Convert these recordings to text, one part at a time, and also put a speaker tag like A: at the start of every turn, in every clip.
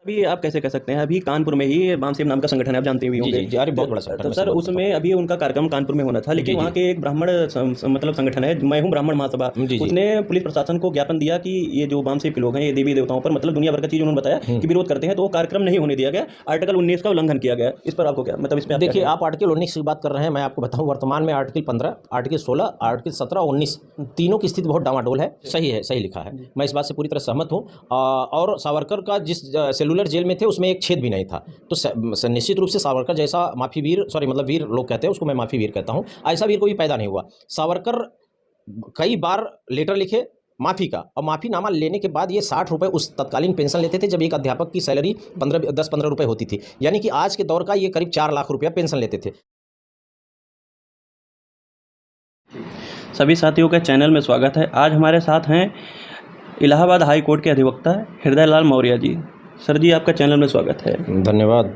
A: अभी आप कैसे कह सकते हैं, अभी कानपुर में ही बामसेन नाम का संगठन है, आप जानते भी
B: जी
A: होंगे।
B: जी जी, अरे बहुत बड़ा संगठन
A: तो
B: है,
A: सर
B: बहुत
A: उसमें अभी उनका कार्यक्रम कानपुर में होना था, लेकिन
B: जी
A: वहाँ
B: जी
A: के एक ब्राह्मण मतलब संगठन है, मैं हूँ ब्राह्मण महासभा,
B: जी जी।
A: उसने पुलिस प्रशासन को ज्ञापन दिया कि ये जो बामसेन के लोग हैं, ये देवी देवताओं पर मतलब दुनिया भर का चीज़ उन्होंने बताया कि विरोध करते हैं, तो वो कार्यक्रम नहीं होने दिया गया। आर्टिकल 19 का उल्लंघन किया गया। इस पर आपको क्या मतलब, इस पर आप क्या
B: देखिए,
A: कहेंगे?
B: आप आर्टिकल 19 की बात कर रहे हैं, मैं आपको बताऊं वर्तमान में आर्टिकल 15, आर्टिकल 16, आर्टिकल 17 और 19 तीनों की स्थिति बहुत डामाडोल है। सही है, सही लिखा है, मैं इस बात से पूरी तरह सहमत हूं। और सावरकर का जिस सेलुलर जेल में थे उसमें एक छेद भी नहीं था, तो निश्चित रूप से सावरकर जैसा माफी वीर, सॉरी मतलब वीर लोग कहते हैं उसको, मैं माफी वीर कहता हूँ, ऐसा वीर कोई पैदा नहीं हुआ। सावरकर कई बार लेटर लिखे माफ़ी का, और माफ़ीनामा लेने के बाद ये 60 रुपये उस तत्कालीन पेंशन लेते थे, जब एक अध्यापक की सैलरी 10-15 रुपये होती थी, यानी कि आज के दौर का ये करीब 4 लाख रुपया पेंशन लेते थे।
A: सभी साथियों का चैनल में स्वागत है। आज हमारे साथ हैं इलाहाबाद हाई कोर्ट के अधिवक्ता हृदय लाल मौर्य जी। सर जी, आपका चैनल में स्वागत है।
B: धन्यवाद।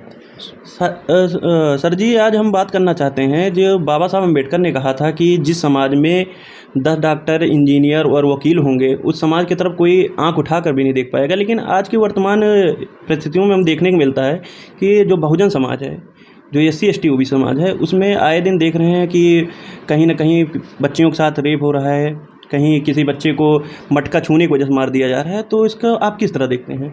A: सर जी, आज हम बात करना चाहते हैं, जो बाबा साहब अम्बेडकर ने कहा था कि जिस समाज में 10 डॉक्टर, इंजीनियर और वकील होंगे, उस समाज की तरफ कोई आंख उठा कर भी नहीं देख पाएगा। लेकिन आज की वर्तमान परिस्थितियों में हम देखने को मिलता है कि जो बहुजन समाज है, जो SC ST OBC समाज है, उसमें आए दिन देख रहे हैं कि कहीं ना कहीं बच्चियों के साथ रेप हो रहा है, कहीं किसी बच्चे को मटका छूने की वजह से मार दिया जा रहा है। तो इसका आप किस तरह देखते हैं?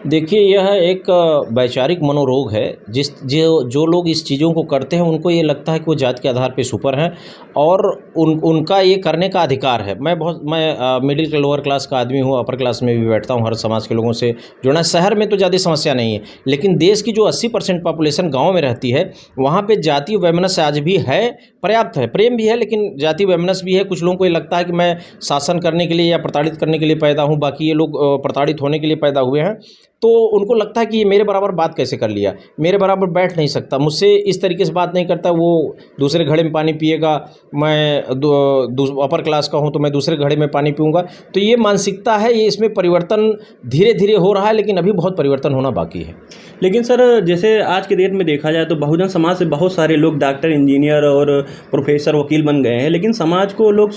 B: देखिए, यह एक वैचारिक मनोरोग है। जो लोग इस चीज़ों को करते हैं उनको ये लगता है कि वो जात के आधार पे सुपर हैं, और उनका ये करने का अधिकार है। मैं मिडिल के लोअर क्लास का आदमी हूँ, अपर क्लास में भी बैठता हूँ, हर समाज के लोगों से जुड़ना। शहर में तो ज़्यादा समस्या नहीं है, लेकिन देश की जो 80% पॉपुलेशन गाँव में रहती है, वहाँ पर जातीय वैमनस्य आज भी है, पर्याप्त है। प्रेम भी है, लेकिन जातीय वैमनस्य भी है। कुछ लोगों को ये लगता है कि मैं शासन करने के लिए या प्रताड़ित करने के लिए पैदा हूँ, बाकी ये लोग प्रताड़ित होने के लिए पैदा हुए हैं। तो उनको लगता है कि ये मेरे बराबर बात कैसे कर लिया, मेरे बराबर बैठ नहीं सकता, मुझसे इस तरीके से बात नहीं करता, वो दूसरे घड़े में पानी पिएगा, मैं अपर क्लास का हूँ तो मैं दूसरे घड़े में पानी पीऊँगा। तो ये मानसिकता है, ये इसमें परिवर्तन धीरे धीरे हो रहा है, लेकिन अभी बहुत परिवर्तन होना बाकी है।
A: लेकिन सर, जैसे आज के डेट में देखा जाए तो बहुजन समाज से बहुत सारे लोग डॉक्टर, इंजीनियर और प्रोफेसर, वकील बन गए हैं, लेकिन समाज को लोग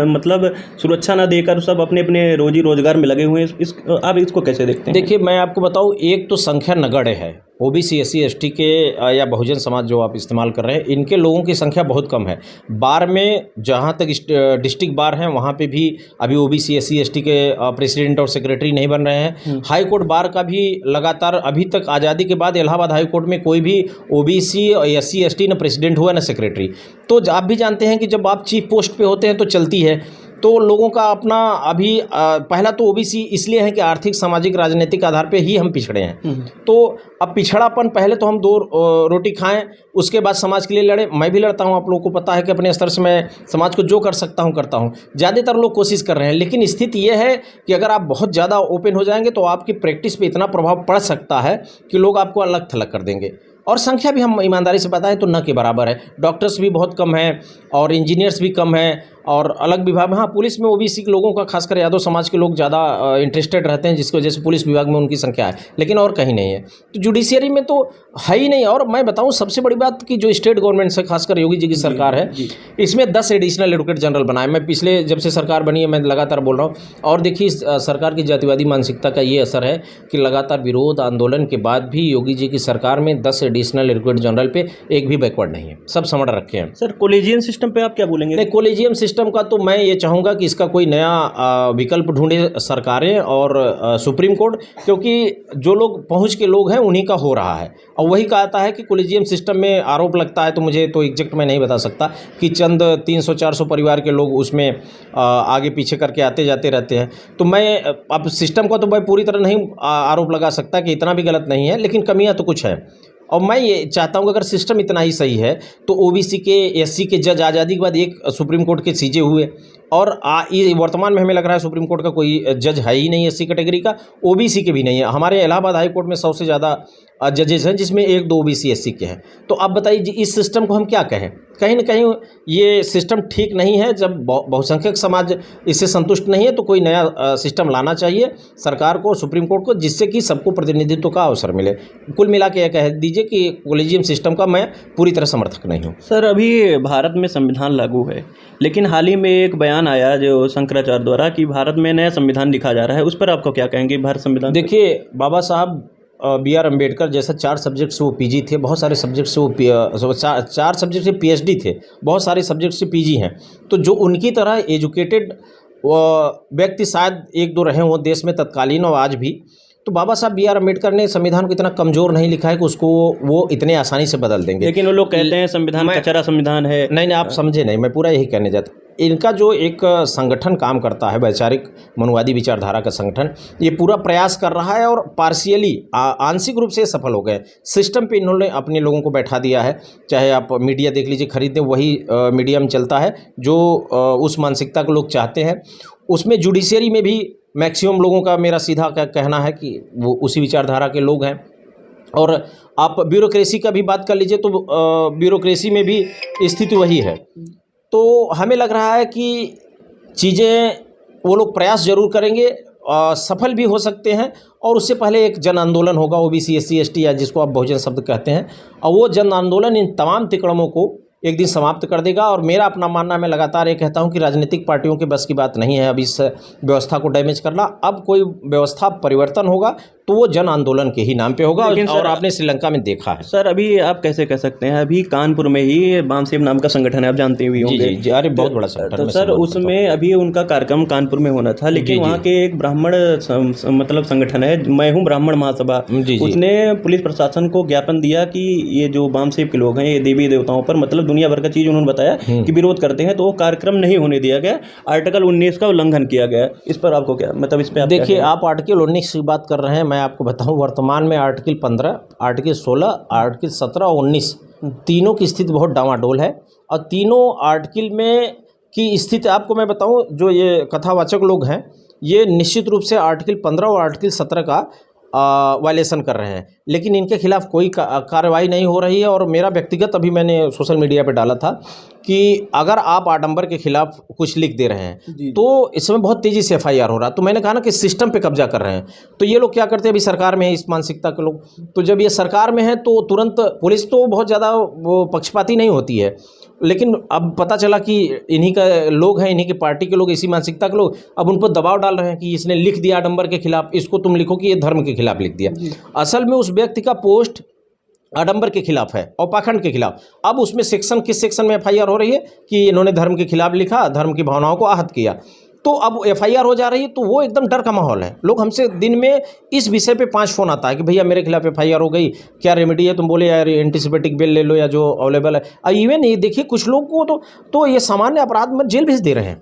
A: मतलब सुरक्षा ना देकर सब अपने अपने रोजी रोजगार में लगे हुए हैं। आप इसको कैसे देखते हैं?
B: देखिए, मैं आपको बताऊं, एक तो संख्या नगण्य है। OBC SC ST के या बहुजन समाज जो आप इस्तेमाल कर रहे हैं, इनके लोगों की संख्या बहुत कम है। बार में जहां तक डिस्ट्रिक्ट बार हैं, वहां पे भी अभी OBC SC ST के प्रेसिडेंट और सेक्रेटरी नहीं बन रहे हैं। हाई कोर्ट बार का भी लगातार अभी तक आज़ादी के बाद इलाहाबाद हाई कोर्ट में कोई भी OBC और SC ST न प्रेसिडेंट हुआ न सेक्रेटरी। तो आप भी जानते हैं कि जब आप चीफ पोस्ट पे होते हैं तो चलती है, तो लोगों का अपना अभी पहला तो OBC इसलिए है कि आर्थिक, सामाजिक, राजनीतिक आधार पे ही हम पिछड़े हैं। तो अब पिछड़ापन, पहले तो हम 2 रोटी खाएं, उसके बाद समाज के लिए लड़ें। मैं भी लड़ता हूं, आप लोगों को पता है कि अपने स्तर से मैं समाज को जो कर सकता हूं करता हूं। ज़्यादातर लोग कोशिश कर रहे हैं, लेकिन स्थिति यह है कि अगर आप बहुत ज़्यादा ओपन हो जाएंगे तो आपकी प्रैक्टिस पे इतना प्रभाव पड़ सकता है कि लोग आपको अलग थलग कर देंगे। और संख्या भी हम ईमानदारी से बताएं तो न के बराबर है। डॉक्टर्स भी बहुत कम हैं और इंजीनियर्स भी कम हैं, और अलग विभाग में, हाँ, पुलिस में OBC के लोगों का, खासकर यादव समाज के लोग ज़्यादा इंटरेस्टेड रहते हैं, जिसकी वजह से पुलिस विभाग में उनकी संख्या है, लेकिन और कहीं नहीं है। तो जुडिशियरी में तो है ही नहीं। और मैं बताऊं सबसे बड़ी बात कि जो स्टेट गवर्नमेंट से, खासकर योगी जी की सरकार है, इसमें 10 एडिशनल एडवोकेट जनरल बनाए। मैं पिछले, जब से सरकार बनी है, मैं लगातार बोल रहा हूँ। और देखिए, सरकार की जातिवादी मानसिकता का ये असर है कि लगातार विरोध आंदोलन के बाद भी योगी जी की सरकार में 10 एडिशनल एडवोकेट जनरल पे एक भी बैकवर्ड नहीं है, सब समझ रखे हैं।
A: सर, कॉलेजियम सिस्टम पे आप क्या बोलेंगे?
B: नहीं, कॉलेजियम सिस्टम का तो मैं ये चाहूँगा कि इसका कोई नया विकल्प ढूंढे सरकारें और सुप्रीम कोर्ट, क्योंकि जो लोग पहुँच के लोग हैं उन्हीं का हो रहा है। और वही कहता है कि कॉलेजियम सिस्टम में आरोप लगता है, तो मुझे तो एग्जैक्ट मैं नहीं बता सकता कि चंद 300-400 परिवार के लोग उसमें आगे पीछे करके आते जाते रहते हैं। तो मैं अब सिस्टम का तो मैं पूरी तरह नहीं आरोप लगा सकता कि इतना भी गलत नहीं है, लेकिन कमियाँ तो कुछ है। और मैं ये चाहता हूँ कि अगर सिस्टम इतना ही सही है तो OBC के, SC के जज आज़ादी के बाद एक सुप्रीम कोर्ट के CJ हुए, और ये वर्तमान में हमें लग रहा है सुप्रीम कोर्ट का कोई जज है ही नहीं SC कैटेगरी का, OBC के भी नहीं है। हमारे इलाहाबाद हाई कोर्ट में 100 से ज़्यादा जजेस हैं, जिसमें 1-2 OBC SC के हैं। तो आप बताइए जी, इस सिस्टम को हम क्या कहें? कहीं ना कहीं ये सिस्टम ठीक नहीं है। जब बहुसंख्यक समाज इससे संतुष्ट नहीं है तो कोई नया सिस्टम लाना चाहिए सरकार को, सुप्रीम कोर्ट को, जिससे कि सबको प्रतिनिधित्व का अवसर मिले। कुल मिला के यह कह दीजिए कि कॉलेजियम सिस्टम का मैं पूरी तरह समर्थक नहीं हूँ।
A: सर, अभी भारत में संविधान लागू है, लेकिन हाल ही में एक बयान आया जो शंकराचार्य द्वारा कि भारत में नया संविधान लिखा जा रहा है, उस पर आपको क्या कहेंगे? भारत संविधान,
B: देखिए, बाबा साहब बी आर अम्बेडकर जैसा 4 सब्जेक्ट से वो पीजी थे, बहुत सारे सब्जेक्ट से वो चार सब्जेक्ट से पीएचडी थे, बहुत सारे सब्जेक्ट से पीजी हैं। तो जो उनकी तरह एजुकेटेड व्यक्ति शायद 1-2 रहे हों देश में तत्कालीन और आज भी। तो बाबा साहब बी आर अम्बेडकर ने संविधान को इतना कमज़ोर नहीं लिखा है कि उसको वो इतने आसानी से बदल देंगे।
A: लेकिन वो लोग कहते हैं संविधान कचरा संविधान है।
B: नहीं, आप समझे नहीं, मैं पूरा यही कहने जाता। इनका जो एक संगठन काम करता है, वैचारिक मनुवादी विचारधारा का संगठन, ये पूरा प्रयास कर रहा है और पार्शियली आंशिक रूप से सफल हो गए। सिस्टम पे इन्होंने अपने लोगों को बैठा दिया है। चाहे आप मीडिया देख लीजिए, खरीदने वही मीडियम चलता है जो उस मानसिकता को लोग चाहते हैं। उसमें जुडिशरी में भी मैक्सिमम लोगों का, मेरा सीधा कहना है कि वो उसी विचारधारा के लोग हैं। और आप ब्यूरोक्रेसी का भी बात कर लीजिए तो ब्यूरोक्रेसी में भी स्थिति वही है। तो हमें लग रहा है कि चीज़ें वो लोग प्रयास जरूर करेंगे, सफल भी हो सकते हैं। और उससे पहले एक जन आंदोलन होगा ओबीसी SC ST या जिसको आप बहुजन शब्द कहते हैं, और वो जन आंदोलन इन तमाम तिकड़मों को एक दिन समाप्त कर देगा। और मेरा अपना मानना, मैं लगातार ये कहता हूं कि राजनीतिक पार्टियों के बस की बात नहीं है अब इस व्यवस्था को डैमेज करना। अब कोई व्यवस्था परिवर्तन होगा तो वो जन आंदोलन के ही नाम पे होगा। और आपने श्रीलंका में देखा है।
A: सर, अभी आप कैसे कह सकते हैं, अभी कानपुर में ही बामसेब नाम का संगठन है, आप जानते भी होंगे।
B: जी, अरे बहुत बड़ा संगठन।
A: तो सर, उसमें अभी उनका कार्यक्रम कानपुर में होना था, लेकिन वहाँ के एक ब्राह्मण मतलब संगठन है, मैं हूँ ब्राह्मण महासभा, उसने पुलिस प्रशासन को ज्ञापन दिया कि ये जो बामसेब के लोग हैं ये देवी देवताओं पर मतलब दुनिया भर का चीज़ उन्होंने बताया कि विरोध करते हैं, तो वो कार्यक्रम नहीं होने दिया गया। आर्टिकल 19 का उल्लंघन किया गया। इस पर आपको क्या मतलब, इस पर
B: देखिए, आप आर्टिकल 19 की बात कर रहे हैं, मैं आपको बताऊं वर्तमान में आर्टिकल 15, आर्टिकल 16, आर्टिकल 17 और 19 तीनों की स्थिति बहुत डामाडोल है। और तीनों आर्टिकल में की स्थिति आपको मैं बताऊं, जो ये कथावाचक लोग हैं ये निश्चित रूप से आर्टिकल 15 और आर्टिकल 17 का वायलेशन कर रहे हैं, लेकिन इनके खिलाफ कोई कार्रवाई नहीं हो रही है। और मेरा व्यक्तिगत, अभी मैंने सोशल मीडिया पे डाला था कि अगर आप आडंबर के खिलाफ कुछ लिख दे रहे हैं तो इसमें बहुत तेज़ी से FIR हो रहा। तो मैंने कहा ना कि सिस्टम पे कब्जा कर रहे हैं। तो ये लोग क्या करते हैं, अभी सरकार में है इस मानसिकता के लोग, तो जब ये सरकार में है तो तुरंत पुलिस तो बहुत ज़्यादा वो पक्षपाती नहीं होती है, लेकिन अब पता चला कि इन्हीं का लोग हैं, इन्हीं की पार्टी के लोग, इसी मानसिकता के लोग अब उन पर दबाव डाल रहे हैं कि इसने लिख दिया आडंबर के खिलाफ, इसको तुम लिखो कि ये धर्म के खिलाफ लिख दिया। असल में उस व्यक्ति का पोस्ट आडंबर के खिलाफ है और पाखंड के खिलाफ। अब उसमें सेक्शन, किस सेक्शन में FIR हो रही है कि इन्होंने धर्म के खिलाफ लिखा, धर्म की भावनाओं को आहत किया, तो अब FIR हो जा रही है। तो वो एकदम डर का माहौल है। लोग हमसे दिन में इस विषय पे 5 फ़ोन आता है कि भैया मेरे खिलाफ FIR हो गई, क्या रेमेडी है। तुम बोले यार एंटीसिपेटिक बिल ले लो या जो अवेलेबल है। इवन ये देखिए, कुछ लोग को तो ये सामान्य अपराध में जेल भेज दे रहे हैं,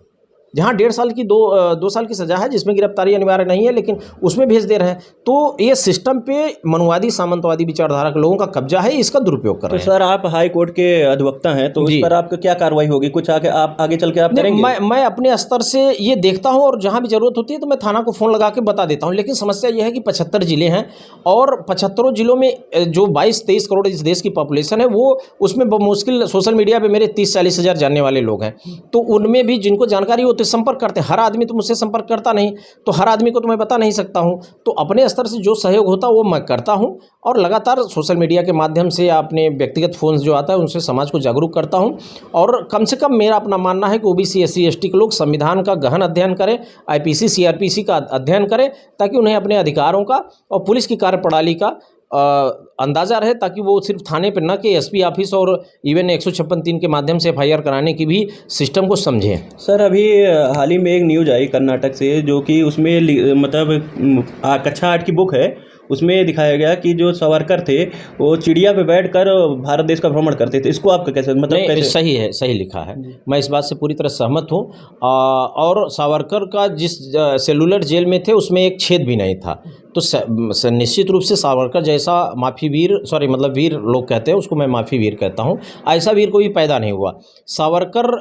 B: जहाँ 1.5 साल की 2 साल की सज़ा है, जिसमें गिरफ्तारी अनिवार्य नहीं है, लेकिन उसमें भेज दे रहे हैं। तो ये सिस्टम पे मनुवादी सामंतवादी विचारधारा के लोगों का कब्जा है, इसका दुरुपयोग कर रहे हैं।
A: तो सर, आप हाई कोर्ट के अधिवक्ता हैं, तो इस पर आपका क्या कार्रवाई होगी, कुछ आगे चल के आप करेंगे?
B: मैं अपने स्तर से ये देखता हूँ, और जहाँ भी जरूरत होती है तो मैं थाना को फ़ोन लगा के बता देता हूँ। लेकिन समस्या ये है कि 75 जिले हैं और 75 जिलों में जो 22-23 करोड़ इस देश की पॉपुलेशन है, वो उसमें मुश्किल सोशल मीडिया पर मेरे 30-40 हज़ार जानने वाले लोग हैं। तो उनमें भी जिनको जानकारी होती है संपर्क करते हैं। हर आदमी तो मुझसे संपर्क करता नहीं, तो हर आदमी को तो मैं बता नहीं सकता हूं। तो अपने स्तर से जो सहयोग होता है वो मैं करता हूं, और लगातार सोशल मीडिया के माध्यम से या अपने व्यक्तिगत फोन जो आता है उनसे समाज को जागरूक करता हूं। और कम से कम मेरा अपना मानना है कि ओबीसी SC ST के लोग संविधान का गहन अध्ययन करें, IPC CRPC का अध्ययन करें, ताकि उन्हें अपने अधिकारों का और पुलिस की कार्यप्रणाली का अंदाज़ा रहे, ताकि वो सिर्फ थाने पर न कि SP ऑफिस और इवन 156(3) के माध्यम से FIR कराने की भी सिस्टम को समझें।
A: सर, अभी हाल ही में एक न्यूज़ आई कर्नाटक से, जो कि उसमें मतलब कक्षा 8 की बुक है, उसमें दिखाया गया कि जो सावरकर थे वो चिड़िया पे बैठकर भारत देश का भ्रमण करते थे। इसको आपका कैसे मतलब कैसे?
B: सही है, सही लिखा है, मैं इस बात से पूरी तरह सहमत हूँ। और सावरकर का जिस सेलुलर जेल में थे उसमें एक छेद भी नहीं था। तो निश्चित रूप से सावरकर जैसा वीर लोग कहते हैं, उसको मैं माफ़ी वीर कहता हूँ, ऐसा वीर कोई पैदा नहीं हुआ। सावरकर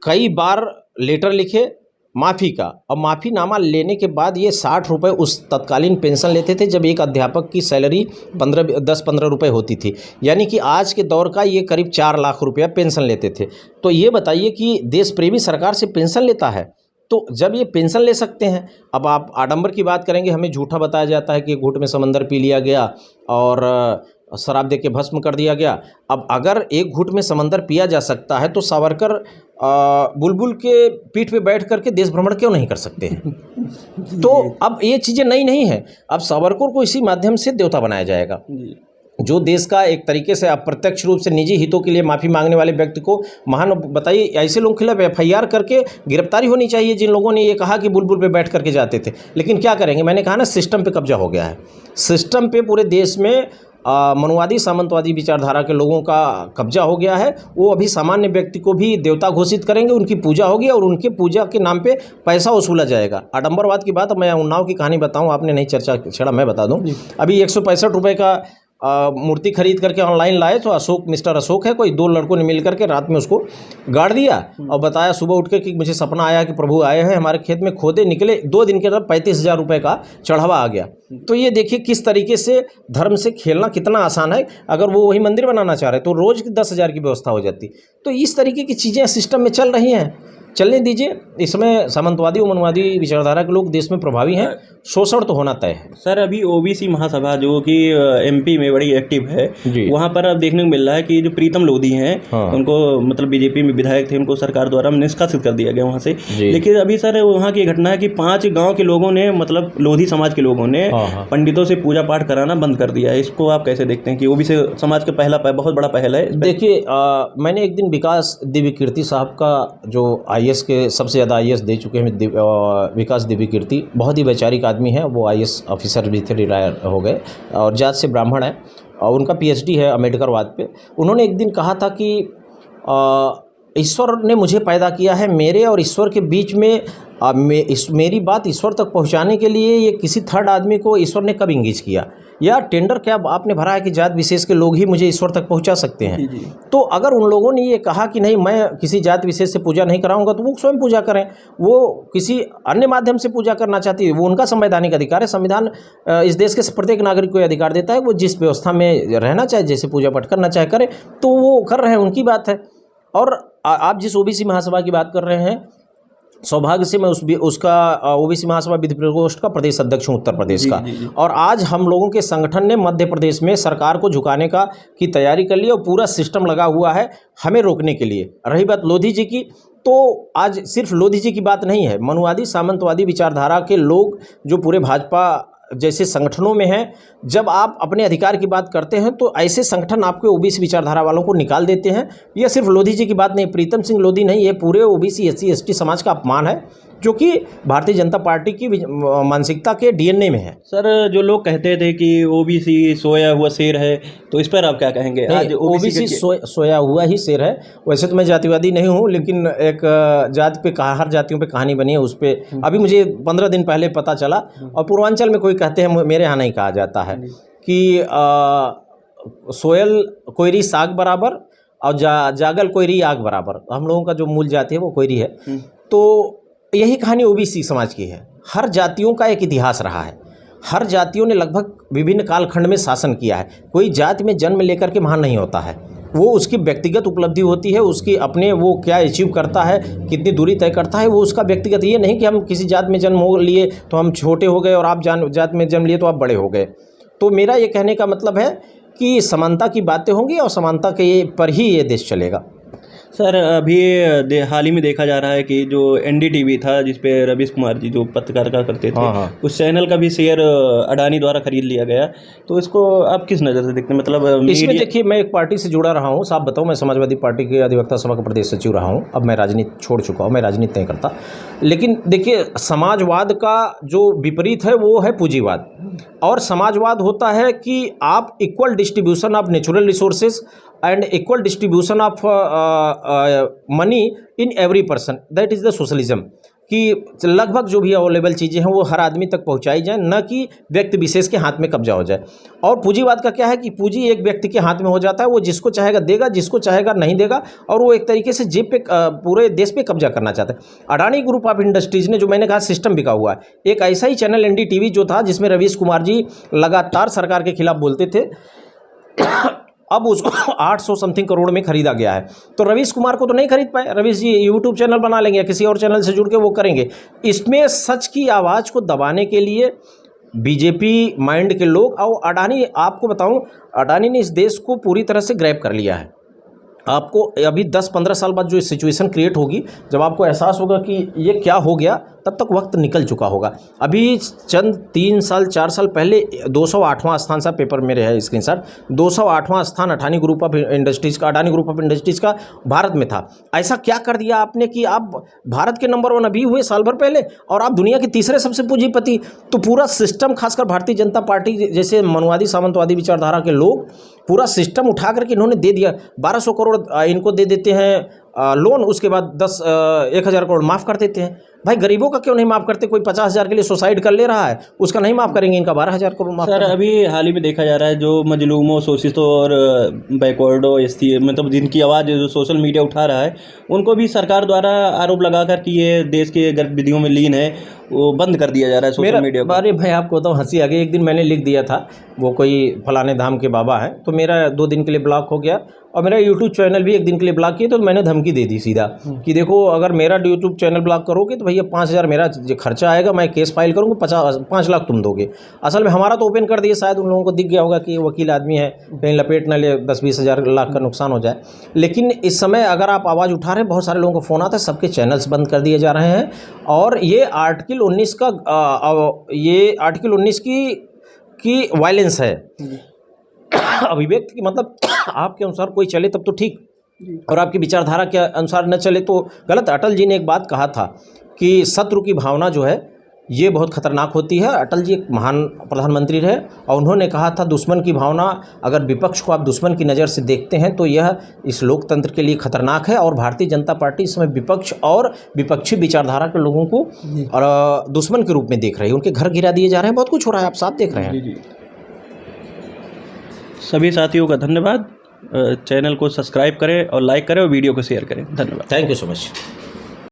B: कई बार लेटर लिखे माफ़ी का, और माफ़ीनामा लेने के बाद ये 60 रुपये उस तत्कालीन पेंशन लेते थे, जब एक अध्यापक की सैलरी 10-15 रुपये होती थी। यानी कि आज के दौर का ये करीब 4 लाख रुपया पेंशन लेते थे। तो ये बताइए कि देश प्रेमी सरकार से पेंशन लेता है, तो जब ये पेंशन ले सकते हैं, अब आप आडंबर की बात करेंगे, हमें झूठा बताया जाता है कि घूंट में समंदर पी लिया गया और शराब दे के भस्म कर दिया गया। अब अगर एक घूंट में समंदर पिया जा सकता है तो सावरकर बुलबुल के पीठ पे बैठ करके देश भ्रमण क्यों नहीं कर सकते हैं? तो अब ये चीज़ें नई नहीं है। अब सावरकर को इसी माध्यम से देवता बनाया जाएगा। जो देश का एक तरीके से अप्रत्यक्ष रूप से निजी हितों के लिए माफ़ी मांगने वाले व्यक्ति को महान, बताइए, ऐसे लोगों के खिलाफ FIR करके गिरफ्तारी होनी चाहिए जिन लोगों ने ये कहा कि बुलबुल पे बैठ करके जाते थे। लेकिन क्या करेंगे, मैंने कहा ना, सिस्टम पे कब्जा हो गया है। सिस्टम पे पूरे देश में मनुवादी सामंतवादी विचारधारा के लोगों का कब्जा हो गया है। वो अभी सामान्य व्यक्ति को भी देवता घोषित करेंगे, उनकी पूजा होगी और उनके पूजा के नाम पे पैसा वसूला जाएगा। आडंबरवाद की बात, मैं उन्नाव की कहानी बताऊं, आपने नहीं चर्चा छेड़ा, मैं बता दूं। अभी 165 रुपये का मूर्ति खरीद करके ऑनलाइन लाए तो मिस्टर अशोक है, कोई 2 लड़कों ने मिल करके रात में उसको गाड़ दिया और बताया सुबह उठ के कि मुझे सपना आया कि प्रभु आए हैं हमारे खेत में, खोदे निकले, 2 दिन के अंदर 35,000 रुपये का चढ़ावा आ गया। तो ये देखिए किस तरीके से धर्म से खेलना कितना आसान है। अगर वो वही मंदिर बनाना चाह रहे तो रोज़ 10,000 की व्यवस्था हो जाती। तो इस तरीके की चीज़ें सिस्टम में चल रही हैं, चलने दीजिए। इसमें सामंतवादी और मनुवादी विचारधारा के लोग देश में प्रभावी हैं, शोषण तो होना तय है।
A: सर, अभी OBC महासभा जो कि MP में बड़ी एक्टिव है, वहाँ पर अब देखने को मिल रहा है कि जो प्रीतम लोधी हैं, उनको मतलब BJP में विधायक थे, उनको सरकार द्वारा निष्कासित कर दिया गया वहाँ से। लेकिन अभी सर वहाँ की घटना है कि 5 गाँव के लोगों ने, मतलब लोधी समाज के लोगों ने पंडितों से पूजा पाठ कराना बंद कर दिया है। इसको आप कैसे देखते हैं कि OBC समाज का बहुत बड़ा पहल है?
B: देखिए, मैंने एक दिन विकास दिव्यकीर्ति साहब का, जो IAS के सबसे ज़्यादा IAS दे चुके हैं, विकास दिव्यकीर्ति, बहुत ही वैचारिक आदमी है। वो IAS ऑफिसर भी थे, रिटायर हो गए और जात से ब्राह्मण है और उनका PhD है अम्बेडकरवाद पे। उन्होंने एक दिन कहा था कि ईश्वर ने मुझे पैदा किया है, मेरे और ईश्वर के बीच में मेरी बात ईश्वर तक पहुंचाने के लिए ये किसी थर्ड आदमी को ईश्वर ने कब इंगेज किया, या टेंडर क्या आपने भरा है कि जात विशेष के लोग ही मुझे ईश्वर तक पहुंचा सकते हैं? तो अगर उन लोगों ने ये कहा कि नहीं, मैं किसी जात विशेष से पूजा नहीं कराऊंगा, तो वो स्वयं पूजा करें। वो किसी अन्य माध्यम से पूजा करना चाहती है, वो उनका संवैधानिक अधिकार है। संविधान इस देश के प्रत्येक नागरिक को अधिकार देता है, वो जिस व्यवस्था में रहना चाहे, जैसे पूजा पाठ करना चाहे करे, तो वो कर रहे हैं, उनकी बात है। और आप जिस OBC महासभा की बात कर रहे हैं, सौभाग्य से मैं उसका OBC महासभा विधि प्रकोष्ठ का प्रदेश अध्यक्ष हूँ, उत्तर प्रदेश का। और आज हम लोगों के संगठन ने मध्य प्रदेश में सरकार को झुकाने की तैयारी कर ली और पूरा सिस्टम लगा हुआ है हमें रोकने के लिए। रही बात लोधी जी की, तो आज सिर्फ लोधी जी की बात नहीं है, मनुवादी सामंतवादी विचारधारा के लोग जो पूरे भाजपा जैसे संगठनों में हैं, जब आप अपने अधिकार की बात करते हैं तो ऐसे संगठन आपके OBC विचारधारा वालों को निकाल देते हैं। यह सिर्फ लोधी जी की बात नहीं, प्रीतम सिंह लोधी नहीं, ये पूरे OBC SC ST समाज का अपमान है, जो कि भारतीय जनता पार्टी की मानसिकता के DNA में है।
A: सर, जो लोग कहते थे कि OBC सोया हुआ शेर है, तो इस पर आप क्या कहेंगे? आज
B: OBC सोया हुआ ही शेर है। वैसे तो मैं जातिवादी नहीं हूँ, लेकिन एक जात पे हर जातियों पे कहानी बनी है, उस पर अभी मुझे 15 दिन पहले पता चला। और पूर्वांचल में कोई कहते हैं, मेरे यहाँ नहीं कहा जाता है, कि सोयल कोयरी साग बराबर और जागल कोयरी आग बराबर। हम लोगों का जो मूल जाति है वो कोयरी है। तो यही कहानी OBC समाज की है। हर जातियों का एक इतिहास रहा है, हर जातियों ने लगभग विभिन्न कालखंड में शासन किया है। कोई जाति में जन्म लेकर के महान नहीं होता है, वो उसकी व्यक्तिगत उपलब्धि होती है, उसकी अपने वो क्या अचीव करता है, कितनी दूरी तय करता है, वो उसका व्यक्तिगत। ये नहीं कि हम किसी जात में जन्म हो लिए तो हम छोटे हो गए और आप जात में जन्म लिए तो आप बड़े हो गए। तो मेरा ये कहने का मतलब है कि समानता की बातें होंगी और समानता के पर ही ये देश चलेगा।
A: सर, अभी हाल ही में देखा जा रहा है कि जो NDTV था, जिसपे रवीश कुमार जी जो पत्रकारिता करते थे, उस चैनल का भी शेयर अडानी द्वारा खरीद लिया गया। तो इसको आप किस नज़र से देखते हैं? मतलब
B: इसमें देखिए, मैं एक पार्टी से जुड़ा रहा हूँ, साफ बताऊँ, मैं समाजवादी पार्टी के अधिवक्ता सभा का प्रदेश सचिव रहा हूँ। अब मैं राजनीति छोड़ चुका हूँ, मैं राजनीति नहीं करता। लेकिन देखिए, समाजवाद का जो विपरीत है वो है पूंजीवाद। और समाजवाद होता है कि आप equal distribution of natural resources and equal distribution of money in every person, that is the socialism. कि लगभग जो भी अवेलेबल चीज़ें हैं वो हर आदमी तक पहुंचाई जाए, न कि व्यक्ति विशेष के हाथ में कब्जा हो जाए। और पूंजीवाद का क्या है कि पूंजी एक व्यक्ति के हाथ में हो जाता है, वो जिसको चाहेगा देगा, जिसको चाहेगा नहीं देगा, और वो एक तरीके से जेब पे पूरे देश पे कब्जा करना चाहता है। अडानी ग्रुप ऑफ इंडस्ट्रीज़ ने, जो मैंने कहा सिस्टम बिका हुआ है, एक ऐसा ही चैनल NDTV जो था, जिसमें रवीश कुमार जी लगातार सरकार के खिलाफ बोलते थे, अब उसको 800 समथिंग करोड़ में खरीदा गया है। तो रवीश कुमार को तो नहीं खरीद पाए। रवीश जी यूट्यूब चैनल बना लेंगे या किसी और चैनल से जुड़ के वो करेंगे। इसमें सच की आवाज़ को दबाने के लिए बीजेपी माइंड के लोग। और अडानी, आपको बताऊं, अडानी ने इस देश को पूरी तरह से ग्रैब कर लिया है। आपको अभी 10-15 साल बाद जो सिचुएशन क्रिएट होगी, जब आपको एहसास होगा कि ये क्या हो गया, तब तक वक्त निकल चुका होगा। अभी चंद 3 साल 4 साल पहले 208वां स्थान सा पेपर मेरे है स्क्रीनशॉट, 208वां स्थान अडानी ग्रुप ऑफ इंडस्ट्रीज़ का भारत में था। ऐसा क्या कर दिया आपने कि आप भारत के नंबर 1 अभी हुए साल भर पहले, और आप दुनिया के तीसरे सबसे पूंजीपति। तो पूरा सिस्टम, खासकर भारतीय जनता पार्टी जैसे मनुवादी सामंतवादी विचारधारा के लोग, पूरा सिस्टम उठा करके इन्होंने दे दिया। 1200 करोड़ इनको दे देते हैं लोन, उसके बाद 1,000 करोड़ माफ़ कर देते हैं। भाई गरीबों का क्यों नहीं माफ़ करते? कोई 50,000 के लिए सुसाइड कर ले रहा है, उसका नहीं माफ़ करेंगे, इनका 12,000 करोड़ माफ़।
A: सर अभी हाल ही में देखा जा रहा है, जो मजलूमों, शोषितों और बैकवर्डों, एसटी, मतलब जिनकी आवाज़ जो सोशल मीडिया उठा रहा है, उनको भी सरकार द्वारा आरोप लगाकर कि ये देश के गतिविधियों में लीन है, वो बंद कर दिया जा रहा है सोशल मीडिया पर।
B: अरे भाई आपको बताऊँ, हंसी आ गई। एक दिन मैंने लिख दिया था, वो कोई फलाने धाम के बाबा हैं, तो मेरा 2 दिन के लिए ब्लॉक हो गया, और मेरा यूट्यूब चैनल भी 1 दिन के लिए ब्लॉक किया। तो मैंने धमकी दे दी सीधा कि देखो, अगर मेरा यूट्यूब चैनल ब्लॉक करोगे तो भैया 5,000 मेरा खर्चा आएगा, मैं केस फाइल करूँगा, 5 लाख तुम दोगे। असल में हमारा तो ओपन कर दिया, शायद उन लोगों को दिख गया होगा कि वकील आदमी है, कहीं लपेट न ले, 10-20 हज़ार लाख का नुकसान हो जाए। लेकिन इस समय अगर आप आवाज़ उठा रहे हैं, बहुत सारे लोगों को फ़ोन आता है, सबके चैनल्स बंद कर दिए जा रहे हैं। और ये आर्टिकल 19 का ये आर्टिकल 19 की वायलेंस है, अभिव्यक्ति की, मतलब आपके अनुसार कोई चले तब तो ठीक, और आपकी विचारधारा के अनुसार न चले तो गलत। अटल जी ने एक बात कहा था कि शत्रु की भावना जो है ये बहुत खतरनाक होती है। अटल जी एक महान प्रधानमंत्री रहे, और उन्होंने कहा था दुश्मन की भावना, अगर विपक्ष को आप दुश्मन की नज़र से देखते हैं तो यह इस लोकतंत्र के लिए खतरनाक है। और भारतीय जनता पार्टी इसमें विपक्ष और विपक्षी विचारधारा के लोगों को और दुश्मन के रूप में देख रही है, उनके घर गिरा दिए जा रहे हैं, बहुत कुछ हो रहा है, आप साथ देख रहे हैं।
A: सभी साथियों का धन्यवाद। चैनल को सब्सक्राइब करें और लाइक करें और वीडियो को शेयर करें। धन्यवाद।
B: Thank you so much.